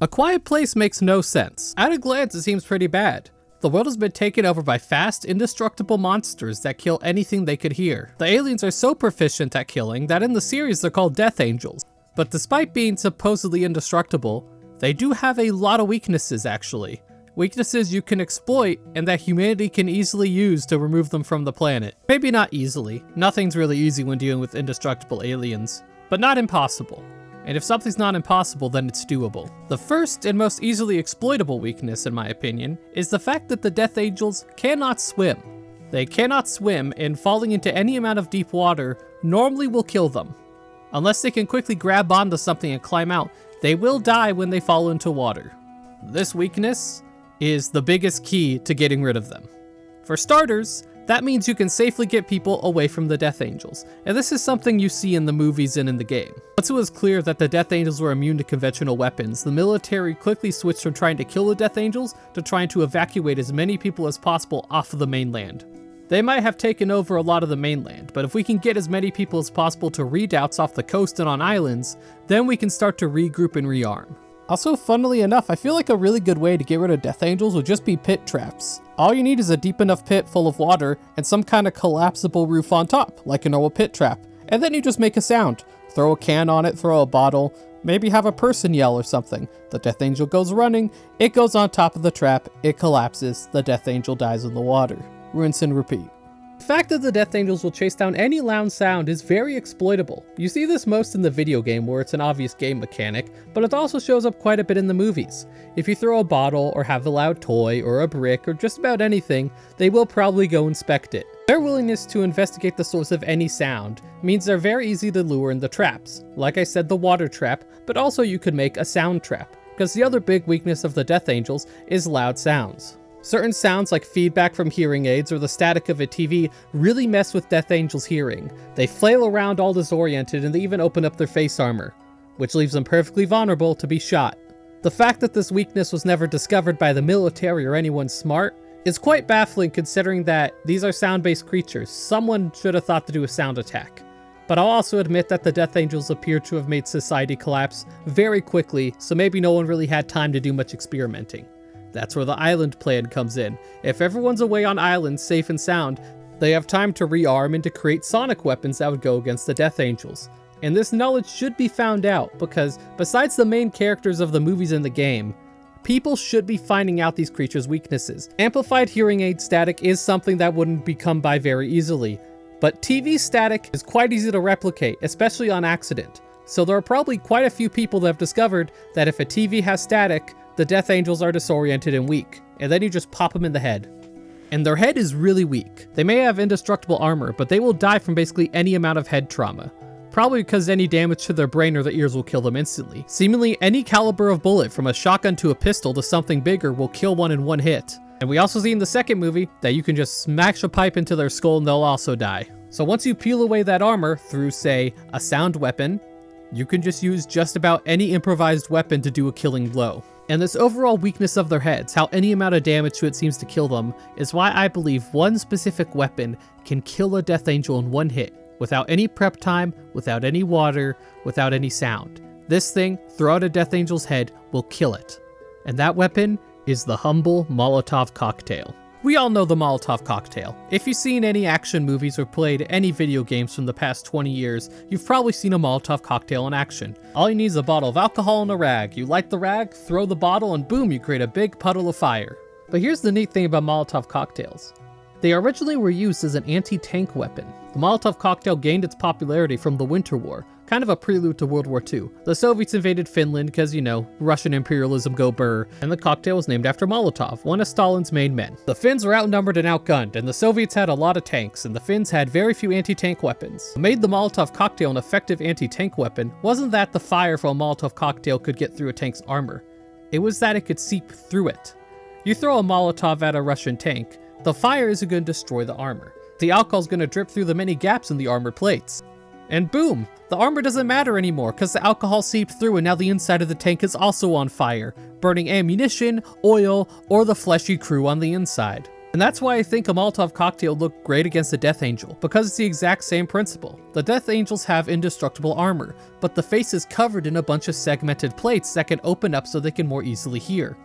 A Quiet Place makes no sense. At a glance, it seems pretty bad. The world has been taken over by fast, indestructible monsters that kill anything they could hear. The aliens are so proficient at killing that in the series they're called Death Angels. But despite being supposedly indestructible, they do have a lot of weaknesses actually. Weaknesses you can exploit and that humanity can easily use to remove them from the planet. Maybe not easily. Nothing's really easy when dealing with indestructible aliens, but not impossible. And if something's not impossible, then it's doable. The first and most easily exploitable weakness, in my opinion, is the fact that the Death Angels cannot swim. They cannot swim, and falling into any amount of deep water normally will kill them. Unless they can quickly grab onto something and climb out, they will die when they fall into water. This weakness is the biggest key to getting rid of them. For starters, that means you can safely get people away from the Death Angels, and this is something you see in the movies and in the game. Once it was clear that the Death Angels were immune to conventional weapons, the military quickly switched from trying to kill the Death Angels to trying to evacuate as many people as possible off of the mainland. They might have taken over a lot of the mainland, but if we can get as many people as possible to redoubts off the coast and on islands, then we can start to regroup and rearm. Also, funnily enough, I feel like a really good way to get rid of Death Angels would just be pit traps. All you need is a deep enough pit full of water and some kind of collapsible roof on top, like a normal pit trap. And then you just make a sound. Throw a can on it, throw a bottle, maybe have a person yell or something. The Death Angel goes running, it goes on top of the trap, it collapses, the Death Angel dies in the water. Rinse and repeat. The fact that the Death Angels will chase down any loud sound is very exploitable. You see this most in the video game where it's an obvious game mechanic, but it also shows up quite a bit in the movies. If you throw a bottle or have a loud toy or a brick or just about anything, they will probably go inspect it. Their willingness to investigate the source of any sound means they're very easy to lure in the traps. Like I said, the water trap, but also you could make a sound trap, because the other big weakness of the Death Angels is loud sounds. Certain sounds like feedback from hearing aids or the static of a TV really mess with Death Angel's hearing. They flail around all disoriented and they even open up their face armor, which leaves them perfectly vulnerable to be shot. The fact that this weakness was never discovered by the military or anyone smart is quite baffling considering that these are sound-based creatures. Someone should have thought to do a sound attack. But I'll also admit that the Death Angels appear to have made society collapse very quickly, so maybe no one really had time to do much experimenting. That's where the island plan comes in. If everyone's away on islands, safe and sound, they have time to rearm and to create sonic weapons that would go against the Death Angels. And this knowledge should be found out, because besides the main characters of the movies and the game, people should be finding out these creatures' weaknesses. Amplified hearing aid static is something that wouldn't be come by very easily, but TV static is quite easy to replicate, especially on accident. So there are probably quite a few people that have discovered that if a TV has static, the Death Angels are disoriented and weak, and then you just pop them in the head. And their head is really weak. They may have indestructible armor, but they will die from basically any amount of head trauma. Probably because any damage to their brain or their ears will kill them instantly. Seemingly any caliber of bullet, from a shotgun to a pistol to something bigger, will kill one in one hit. And we also see in the second movie that you can just smash a pipe into their skull and they'll also die. So once you peel away that armor through, say, a sound weapon, you can just use just about any improvised weapon to do a killing blow. And this overall weakness of their heads, how any amount of damage to it seems to kill them, is why I believe one specific weapon can kill a Death Angel in one hit, without any prep time, without any water, without any sound. This thing, throw out a Death Angel's head, will kill it. And that weapon is the humble Molotov cocktail. We all know the Molotov cocktail. If you've seen any action movies or played any video games from the past 20 years, you've probably seen a Molotov cocktail in action. All you need is a bottle of alcohol and a rag. You light the rag, throw the bottle, and boom, you create a big puddle of fire. But here's the neat thing about Molotov cocktails. They originally were used as an anti-tank weapon. The Molotov cocktail gained its popularity from the Winter War, kind of a prelude to World War II. The Soviets invaded Finland because, you know, Russian imperialism go burr, and the cocktail was named after Molotov, one of Stalin's main men. The Finns were outnumbered and outgunned, and the Soviets had a lot of tanks, and the Finns had very few anti-tank weapons. What made the Molotov cocktail an effective anti-tank weapon wasn't that the fire from a Molotov cocktail could get through a tank's armor. It was that it could seep through it. You throw a Molotov at a Russian tank, the fire isn't going to destroy the armor. The alcohol's going to drip through the many gaps in the armor plates. And boom, the armor doesn't matter anymore because the alcohol seeped through and now the inside of the tank is also on fire, burning ammunition, oil, or the fleshy crew on the inside. And that's why I think a Molotov cocktail looked great against the Death Angel, because it's the exact same principle. The Death Angels have indestructible armor, but the face is covered in a bunch of segmented plates that can open up so they can more easily hear.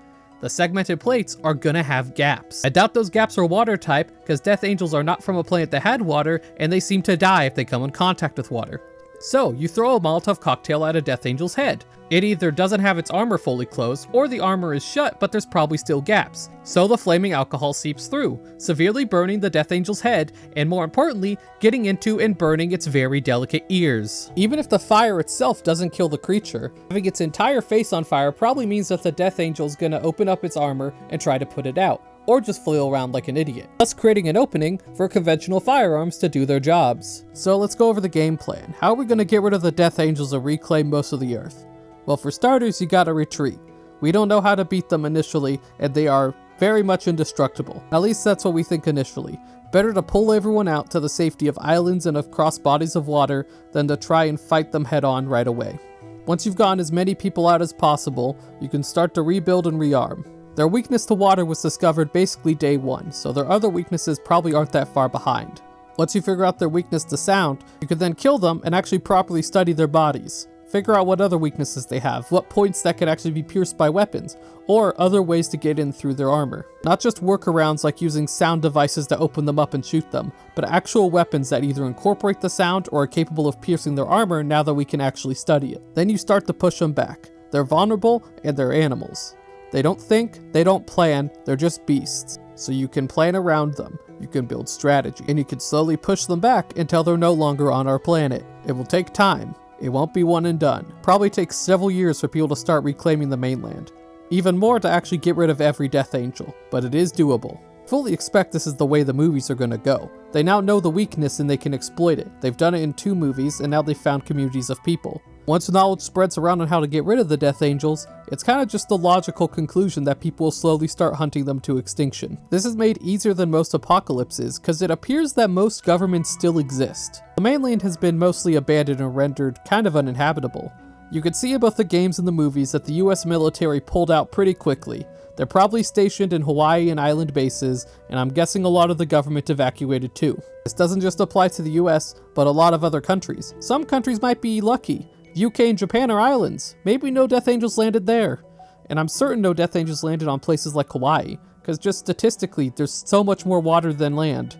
The segmented plates are gonna have gaps. I doubt those gaps are water type, because Death Angels are not from a planet that had water, and they seem to die if they come in contact with water. So, you throw a Molotov cocktail at a Death Angel's head. It either doesn't have its armor fully closed, or the armor is shut but there's probably still gaps. So the flaming alcohol seeps through, severely burning the Death Angel's head, and more importantly, getting into and burning its very delicate ears. Even if the fire itself doesn't kill the creature, having its entire face on fire probably means that the Death Angel's gonna open up its armor and try to put it out, or just flail around like an idiot, thus creating an opening for conventional firearms to do their jobs. So let's go over the game plan. How are we gonna get rid of the Death Angels and reclaim most of the Earth? Well, for starters, you gotta retreat. We don't know how to beat them initially, and they are very much indestructible. At least that's what we think initially. Better to pull everyone out to the safety of islands and across bodies of water than to try and fight them head on right away. Once you've gotten as many people out as possible, you can start to rebuild and rearm. Their weakness to water was discovered basically day one, so their other weaknesses probably aren't that far behind. Once you figure out their weakness to sound, you can then kill them and actually properly study their bodies. Figure out what other weaknesses they have, what points that can actually be pierced by weapons, or other ways to get in through their armor. Not just workarounds like using sound devices to open them up and shoot them, but actual weapons that either incorporate the sound or are capable of piercing their armor now that we can actually study it. Then you start to push them back. They're vulnerable and they're animals. They don't think, they don't plan, they're just beasts. So you can plan around them, you can build strategy, and you can slowly push them back until they're no longer on our planet. It will take time. It won't be one and done. Probably takes several years for people to start reclaiming the mainland. Even more to actually get rid of every Death Angel, but it is doable. Fully expect this is the way the movies are gonna go. They now know the weakness and they can exploit it. They've done it in 2 movies and now they've found communities of people. Once knowledge spreads around on how to get rid of the Death Angels, it's kind of just the logical conclusion that people will slowly start hunting them to extinction. This is made easier than most apocalypses, because it appears that most governments still exist. The mainland has been mostly abandoned and rendered kind of uninhabitable. You could see in both the games and the movies that the US military pulled out pretty quickly. They're probably stationed in Hawaii and island bases, and I'm guessing a lot of the government evacuated too. This doesn't just apply to the US, but a lot of other countries. Some countries might be lucky. The UK and Japan are islands. Maybe no Death Angels landed there. And I'm certain no Death Angels landed on places like Hawaii, because just statistically, there's so much more water than land.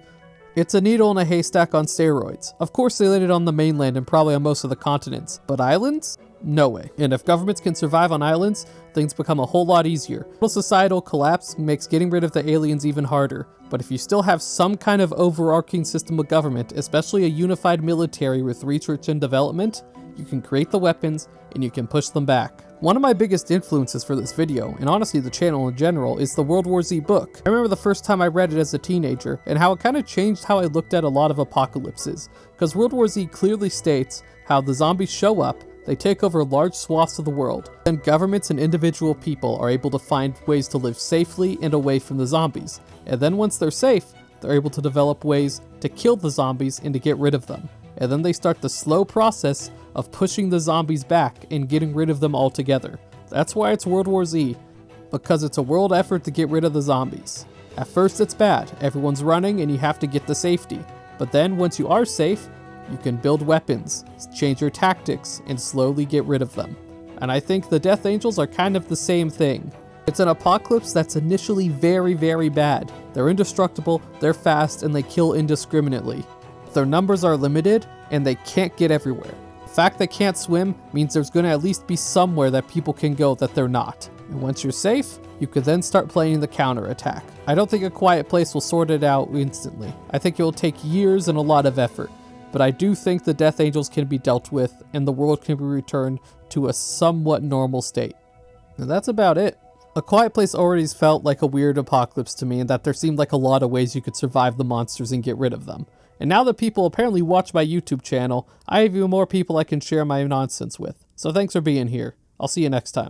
It's a needle in a haystack on steroids. Of course they landed on the mainland and probably on most of the continents, but islands? No way. And if governments can survive on islands, things become a whole lot easier. Total societal collapse makes getting rid of the aliens even harder, but if you still have some kind of overarching system of government, especially a unified military with research and development, you can create the weapons and you can push them back. One of my biggest influences for this video, and honestly the channel in general, is the World War Z book. I remember the first time I read it as a teenager, and how it kind of changed how I looked at a lot of apocalypses. Because World War Z clearly states how the zombies show up, they take over large swaths of the world, and governments and individual people are able to find ways to live safely and away from the zombies. And then once they're safe, they're able to develop ways to kill the zombies and to get rid of them. And then they start the slow process of pushing the zombies back and getting rid of them altogether. That's why it's World War Z, because it's a world effort to get rid of the zombies. At first it's bad, everyone's running and you have to get to safety. But then once you are safe, you can build weapons, change your tactics, and slowly get rid of them. And I think the Death Angels are kind of the same thing. It's an apocalypse that's initially very, very bad. They're indestructible, they're fast, and they kill indiscriminately. Their numbers are limited, and they can't get everywhere. The fact they can't swim means there's going to at least be somewhere that people can go that they're not. And once you're safe, you could then start planning the counterattack. I don't think A Quiet Place will sort it out instantly. I think it will take years and a lot of effort. But I do think the Death Angels can be dealt with, and the world can be returned to a somewhat normal state. And that's about it. A Quiet Place already felt like a weird apocalypse to me, in that there seemed like a lot of ways you could survive the monsters and get rid of them. And now that people apparently watch my YouTube channel, I have even more people I can share my nonsense with. So thanks for being here. I'll see you next time.